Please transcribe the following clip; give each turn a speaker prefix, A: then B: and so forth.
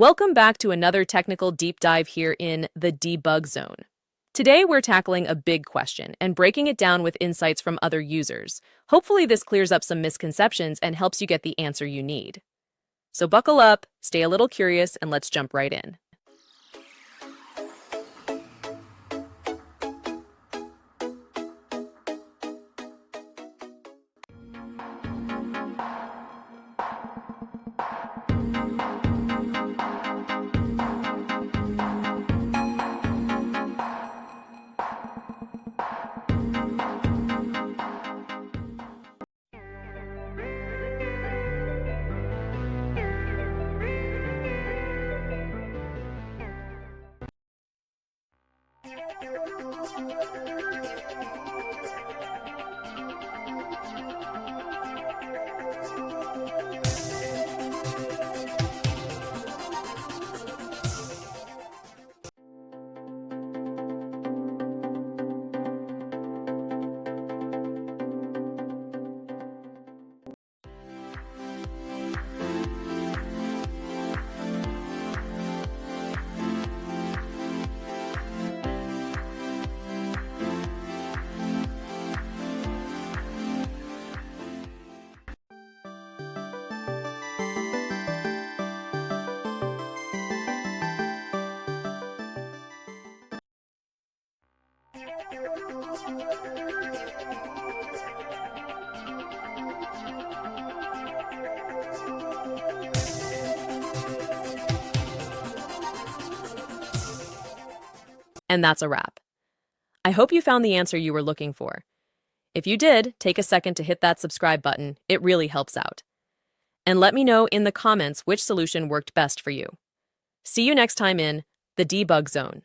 A: Welcome back to another technical deep dive here in the debug zone. Today, we're tackling a big question and breaking it down with insights from other users. Hopefully, this clears up some misconceptions and helps you get the answer you need. So buckle up, stay a little curious, and let's jump right in. And that's a wrap. I hope you found the answer you were looking for. If you did, take a second to hit that subscribe button. It really helps out. And let me know in the comments which solution worked best for you. See you next time in the debug zone.